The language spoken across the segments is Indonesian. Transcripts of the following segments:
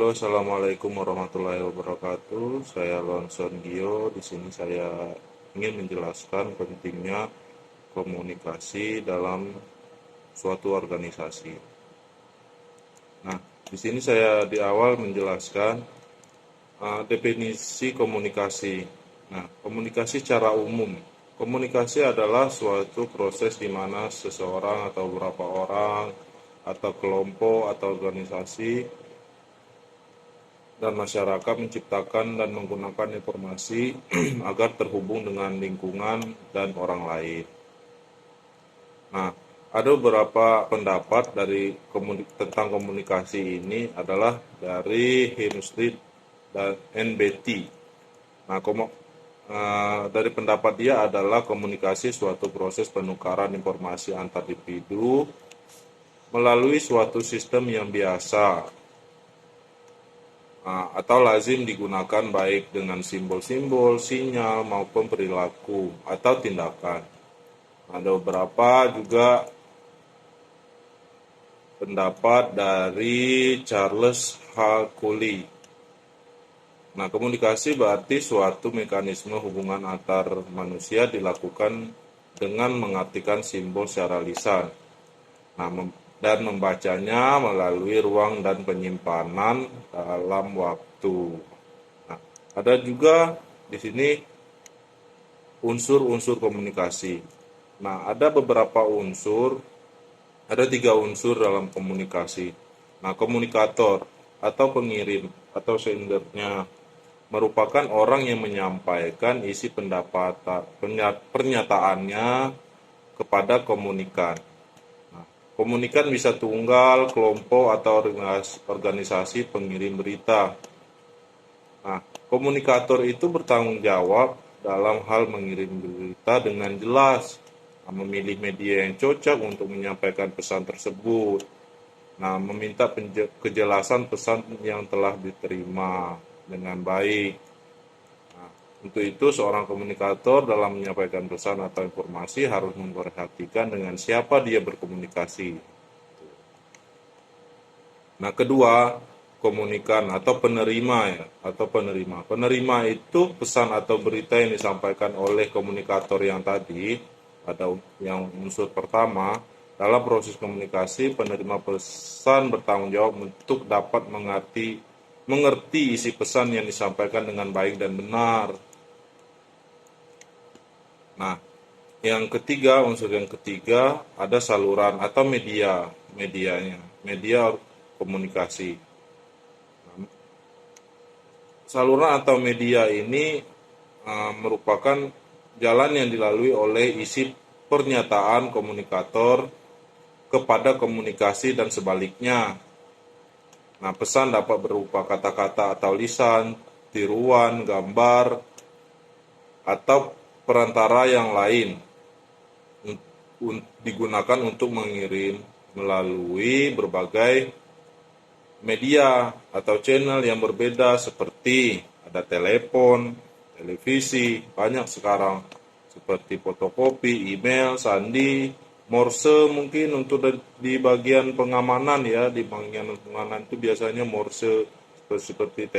Halo, assalamualaikum warahmatullahi wabarakatuh. Saya Lonson Gio. Di sini saya ingin menjelaskan pentingnya komunikasi dalam suatu organisasi. Nah, di sini saya di awal menjelaskan definisi komunikasi. Nah, komunikasi secara umum. Komunikasi adalah suatu proses di mana seseorang atau beberapa orang atau kelompok atau organisasi dan masyarakat menciptakan dan menggunakan informasi agar terhubung dengan lingkungan dan orang lain. Nah, ada beberapa pendapat tentang komunikasi ini adalah dari Hemslit dan NBT. Nah, dari pendapat dia adalah komunikasi suatu proses penukaran informasi antar individu melalui suatu sistem yang biasa atau lazim digunakan baik dengan simbol-simbol, sinyal, maupun perilaku atau tindakan. Ada beberapa juga pendapat dari Charles H. Cooley. Nah, komunikasi berarti suatu mekanisme hubungan antar manusia dilakukan dengan mengartikan simbol secara lisan. Nah, dan membacanya melalui ruang dan penyimpanan dalam waktu. Nah, ada juga di sini unsur-unsur komunikasi. Nah, ada beberapa unsur, ada 3 unsur dalam komunikasi. Nah, komunikator atau pengirim atau sendernya merupakan orang yang menyampaikan isi pernyataannya kepada komunikan. Komunikan bisa tunggal, kelompok, atau organisasi pengirim berita. Nah, komunikator itu bertanggung jawab dalam hal mengirim berita dengan jelas, memilih media yang cocok untuk menyampaikan pesan tersebut. Nah, meminta kejelasan pesan yang telah diterima dengan baik. Untuk itu, seorang komunikator dalam menyampaikan pesan atau informasi harus memperhatikan dengan siapa dia berkomunikasi. Nah, kedua, komunikan atau penerima ya, atau penerima. Penerima itu pesan atau berita yang disampaikan oleh komunikator yang tadi, ada yang unsur pertama, dalam proses komunikasi, penerima pesan bertanggung jawab untuk dapat mengerti isi pesan yang disampaikan dengan baik dan benar. Nah, unsur yang ketiga ada saluran atau media komunikasi. Saluran atau media ini merupakan jalan yang dilalui oleh isi pernyataan komunikator kepada komunikasi dan sebaliknya. Nah, pesan dapat berupa kata-kata atau lisan, tiruan, gambar, atau perantara yang lain digunakan untuk mengirim melalui berbagai media atau channel yang berbeda seperti ada telepon, televisi, banyak sekarang seperti fotokopi, email, sandi, morse mungkin untuk di bagian pengamanan ya, di bagian pengamanan itu biasanya morse seperti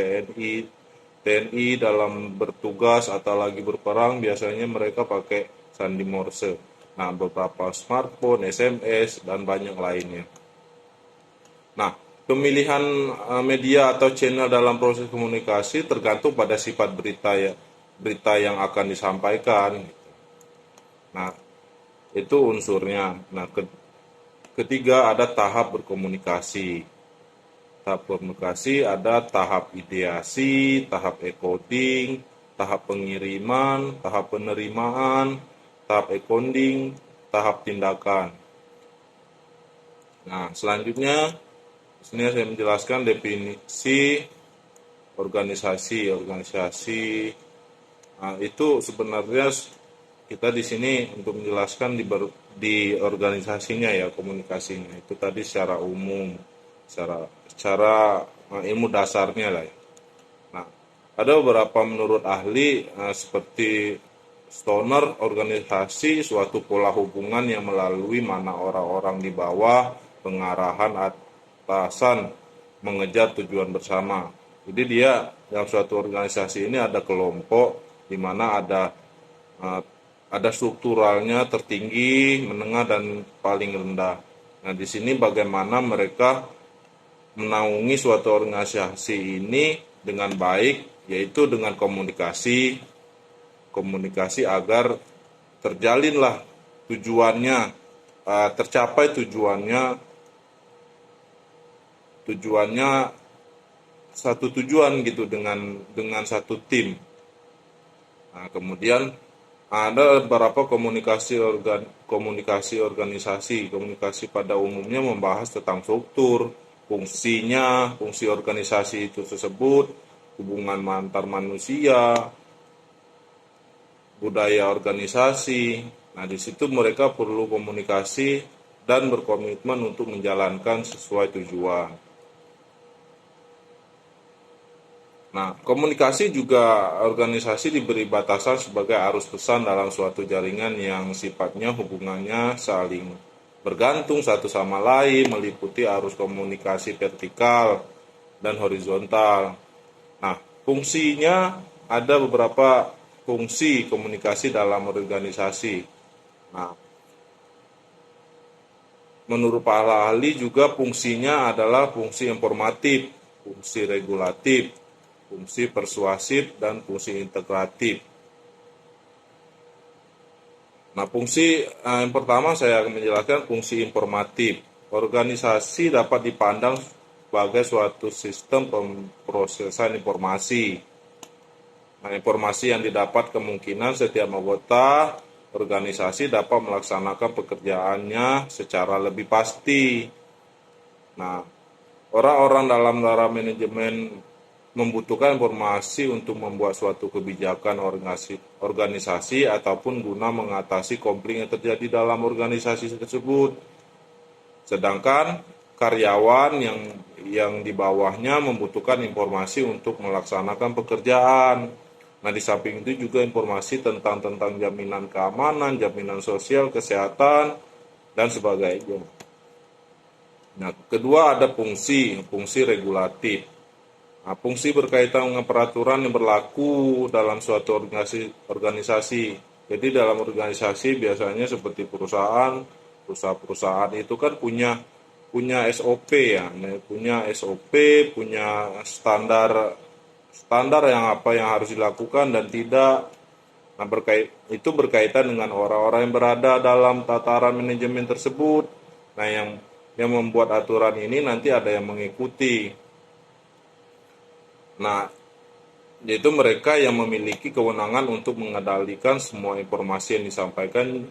TNI dalam bertugas atau lagi berperang biasanya mereka pakai sandi morse. Nah, beberapa smartphone, SMS, dan banyak lainnya. Nah, pemilihan media atau channel dalam proses komunikasi tergantung pada sifat berita yang akan disampaikan. Nah, itu unsurnya. Nah, ketiga ada tahap berkomunikasi. Tahap komunikasi ada tahap ideasi, tahap encoding, tahap pengiriman, tahap penerimaan, tahap encoding, tahap tindakan. Nah, selanjutnya di sini saya menjelaskan definisi organisasi. Nah, itu sebenarnya kita di sini untuk menjelaskan di organisasinya ya, komunikasinya. Itu tadi secara umum, secara ilmu dasarnya lah ya. Nah, ada beberapa menurut ahli seperti Stoner, organisasi suatu pola hubungan yang melalui mana orang-orang di bawah pengarahan atasan mengejar tujuan bersama. Jadi dia dalam suatu organisasi ini ada kelompok di mana ada strukturalnya tertinggi, menengah, dan paling rendah. Nah, di sini bagaimana mereka menaungi suatu organisasi ini dengan baik, yaitu dengan komunikasi agar terjalinlah tujuannya, tercapai tujuannya satu tujuan gitu dengan satu tim. Nah, kemudian ada beberapa komunikasi organisasi. Komunikasi pada umumnya membahas tentang struktur, fungsi organisasi itu tersebut, hubungan antar manusia, budaya organisasi. Nah, di situ mereka perlu komunikasi dan berkomitmen untuk menjalankan sesuai tujuan. Nah, komunikasi juga organisasi diberi batasan sebagai arus pesan dalam suatu jaringan yang sifatnya hubungannya saling bergantung satu sama lain, meliputi arus komunikasi vertikal dan horizontal. Nah, fungsinya ada beberapa fungsi komunikasi dalam organisasi. Nah, menurut para ahli juga fungsinya adalah fungsi informatif, fungsi regulatif, fungsi persuasif, dan fungsi integratif. Nah, fungsi yang pertama saya akan menjelaskan fungsi informatif. Organisasi dapat dipandang sebagai suatu sistem pemrosesan informasi. Nah, informasi yang didapat kemungkinan setiap anggota organisasi dapat melaksanakan pekerjaannya secara lebih pasti. Nah, orang-orang dalam manajemen membutuhkan informasi untuk membuat suatu kebijakan organisasi ataupun guna mengatasi konflik yang terjadi dalam organisasi tersebut. Sedangkan karyawan yang di bawahnya membutuhkan informasi untuk melaksanakan pekerjaan. Nah, di samping itu juga informasi tentang jaminan keamanan, jaminan sosial, kesehatan, dan sebagainya. Nah, kedua ada fungsi regulatif. Nah, fungsi berkaitan dengan peraturan yang berlaku dalam suatu organisasi. Jadi dalam organisasi biasanya seperti perusahaan itu kan punya SOP ya, punya SOP, punya standar yang harus dilakukan dan tidak. Nah, itu berkaitan dengan orang-orang yang berada dalam tataran manajemen tersebut. Nah, yang membuat aturan ini nanti ada yang mengikuti. Nah, yaitu mereka yang memiliki kewenangan untuk mengendalikan semua informasi yang disampaikan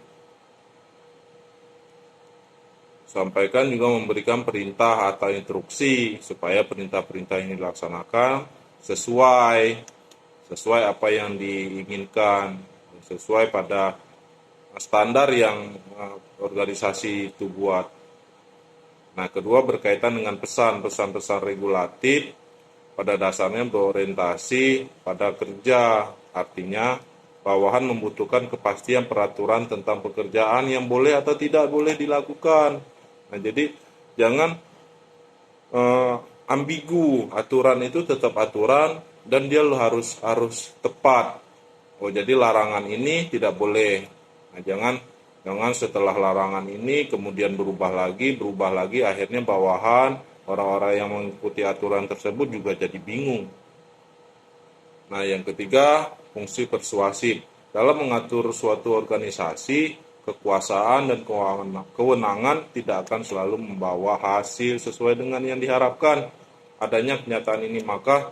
juga memberikan perintah atau instruksi supaya perintah-perintah ini dilaksanakan sesuai apa yang diinginkan, sesuai pada standar yang organisasi itu buat. Nah, kedua berkaitan dengan pesan-pesan regulatif pada dasarnya berorientasi pada kerja, artinya bawahan membutuhkan kepastian peraturan tentang pekerjaan yang boleh atau tidak boleh dilakukan. Nah, jadi jangan ambigu, aturan itu tetap aturan dan dia harus tepat. Oh, jadi larangan ini tidak boleh. Nah, jangan setelah larangan ini kemudian berubah lagi, akhirnya bawahan orang-orang yang mengikuti aturan tersebut juga jadi bingung. Nah, yang ketiga, fungsi persuasif. Dalam mengatur suatu organisasi, kekuasaan dan kewenangan tidak akan selalu membawa hasil sesuai dengan yang diharapkan. Adanya kenyataan ini maka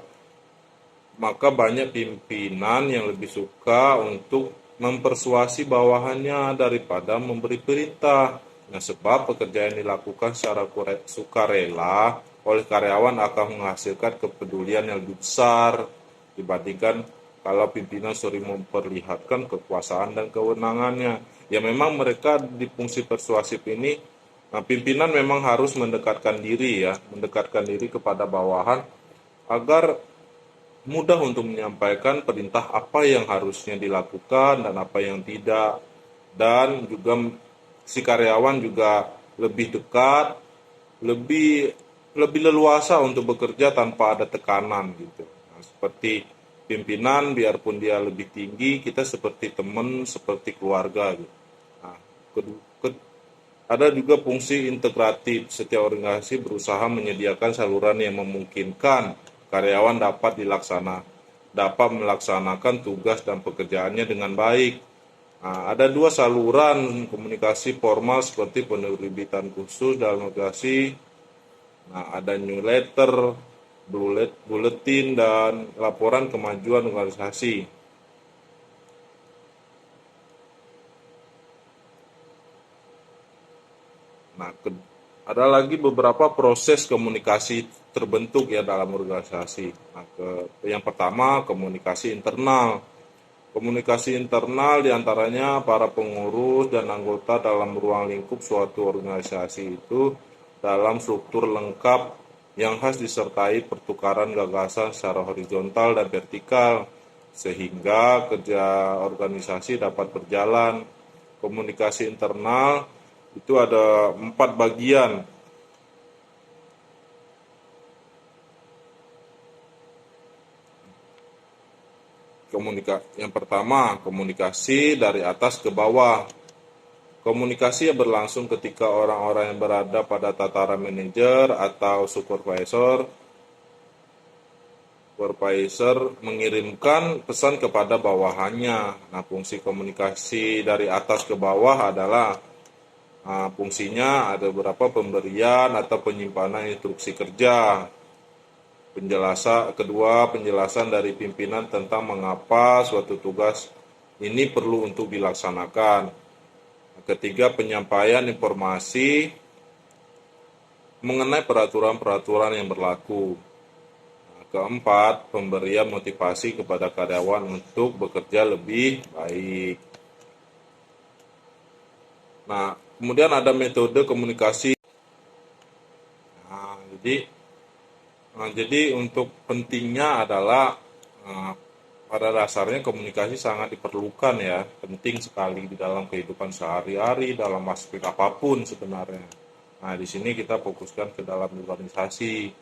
banyak pimpinan yang lebih suka untuk mempersuasi bawahannya daripada memberi perintah. Nah, sebab pekerjaan yang dilakukan secara sukarela oleh karyawan akan menghasilkan kepedulian yang lebih besar dibandingkan kalau pimpinan sering memperlihatkan kekuasaan dan kewenangannya. Ya, memang mereka di fungsi persuasif ini, nah, pimpinan memang harus mendekatkan diri kepada bawahan agar mudah untuk menyampaikan perintah apa yang harusnya dilakukan dan apa yang tidak, dan juga si karyawan juga lebih dekat, lebih lebih leluasa untuk bekerja tanpa ada tekanan gitu. Nah, seperti pimpinan, biarpun dia lebih tinggi, kita seperti teman, seperti keluarga gitu. Nah, ada juga fungsi integratif. Setiap organisasi berusaha menyediakan saluran yang memungkinkan karyawan dapat melaksanakan tugas dan pekerjaannya dengan baik. Nah, ada dua saluran komunikasi formal seperti penerbitan khusus dalam organisasi. Nah, ada newsletter, buletin, dan laporan kemajuan organisasi. Nah, ada lagi beberapa proses komunikasi terbentuk ya dalam organisasi. Nah, yang pertama komunikasi internal. Komunikasi internal diantaranya para pengurus dan anggota dalam ruang lingkup suatu organisasi itu dalam struktur lengkap yang khas disertai pertukaran gagasan secara horizontal dan vertikal sehingga kerja organisasi dapat berjalan. Komunikasi internal itu ada 4 bagian. Yang pertama, komunikasi dari atas ke bawah. Komunikasi yang berlangsung ketika orang-orang yang berada pada tataran manajer atau supervisor mengirimkan pesan kepada bawahannya. Nah, fungsi komunikasi dari atas ke bawah adalah fungsinya ada beberapa: pemberian atau penyimpanan instruksi kerja. Penjelasan dari pimpinan tentang mengapa suatu tugas ini perlu untuk dilaksanakan. Ketiga, penyampaian informasi mengenai peraturan-peraturan yang berlaku. Keempat, pemberian motivasi kepada karyawan untuk bekerja lebih baik. Nah, kemudian ada metode komunikasi. Nah, jadi untuk pentingnya adalah pada dasarnya komunikasi sangat diperlukan ya, penting sekali di dalam kehidupan sehari-hari dalam aspek apapun sebenarnya. Nah, di sini kita fokuskan ke dalam organisasi.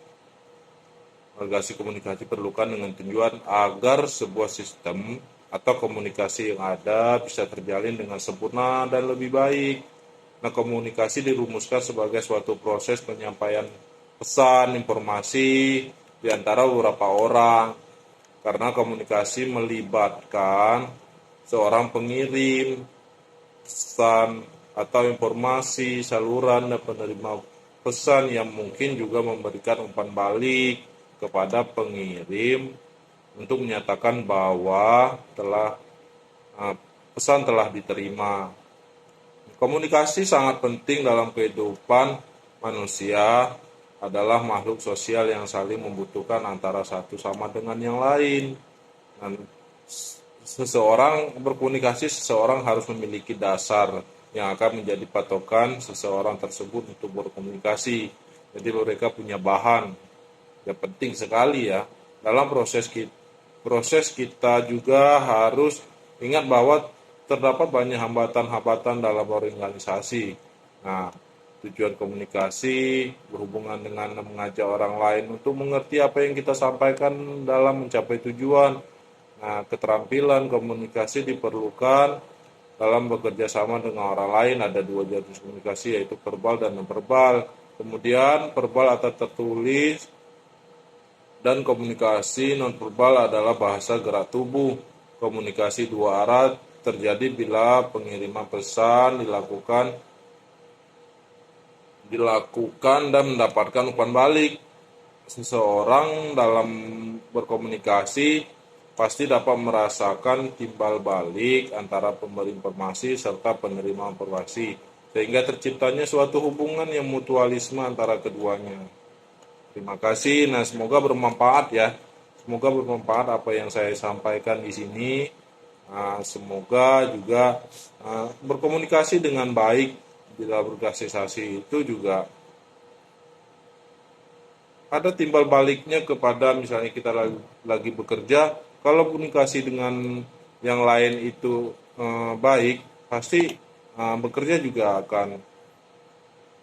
Organisasi komunikasi perlukan dengan tujuan agar sebuah sistem atau komunikasi yang ada bisa terjalin dengan sempurna dan lebih baik. Nah, komunikasi dirumuskan sebagai suatu proses penyampaian pesan, informasi di antara beberapa orang. Karena komunikasi melibatkan seorang pengirim, pesan atau informasi, saluran dan penerima pesan yang mungkin juga memberikan umpan balik kepada pengirim untuk menyatakan bahwa pesan telah diterima. Komunikasi sangat penting dalam kehidupan manusia, adalah makhluk sosial yang saling membutuhkan antara satu sama dengan yang lain. Dan seseorang harus memiliki dasar yang akan menjadi patokan seseorang tersebut untuk berkomunikasi. Jadi mereka punya bahan yang penting sekali ya. Dalam proses kita juga harus ingat bahwa terdapat banyak hambatan-hambatan dalam organisasi. Nah, tujuan komunikasi berhubungan dengan mengajak orang lain untuk mengerti apa yang kita sampaikan dalam mencapai tujuan. Nah, keterampilan komunikasi diperlukan dalam bekerja sama dengan orang lain. Ada dua jenis komunikasi, yaitu verbal dan non-verbal. Kemudian verbal atau tertulis, dan komunikasi non-verbal adalah bahasa gerak tubuh. Komunikasi dua arah terjadi bila pengiriman pesan dilakukan dan mendapatkan umpan balik. Seseorang dalam berkomunikasi pasti dapat merasakan timbal balik antara pemberi informasi serta penerima informasi, sehingga terciptanya suatu hubungan yang mutualisme antara keduanya. Terima kasih. Nah, semoga bermanfaat ya. Semoga bermanfaat apa yang saya sampaikan di sini. Semoga juga berkomunikasi dengan baik di dalam organisasi itu juga ada timbal baliknya kepada misalnya kita lagi bekerja. Kalau komunikasi dengan yang lain itu baik, pasti bekerja juga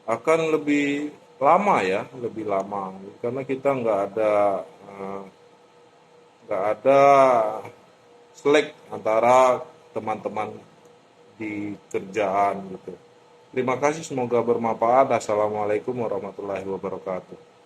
akan lebih lama ya, lebih lama karena kita nggak ada selek antara teman-teman di kerjaan gitu. Terima kasih, semoga bermanfaat. Assalamualaikum warahmatullahi wabarakatuh.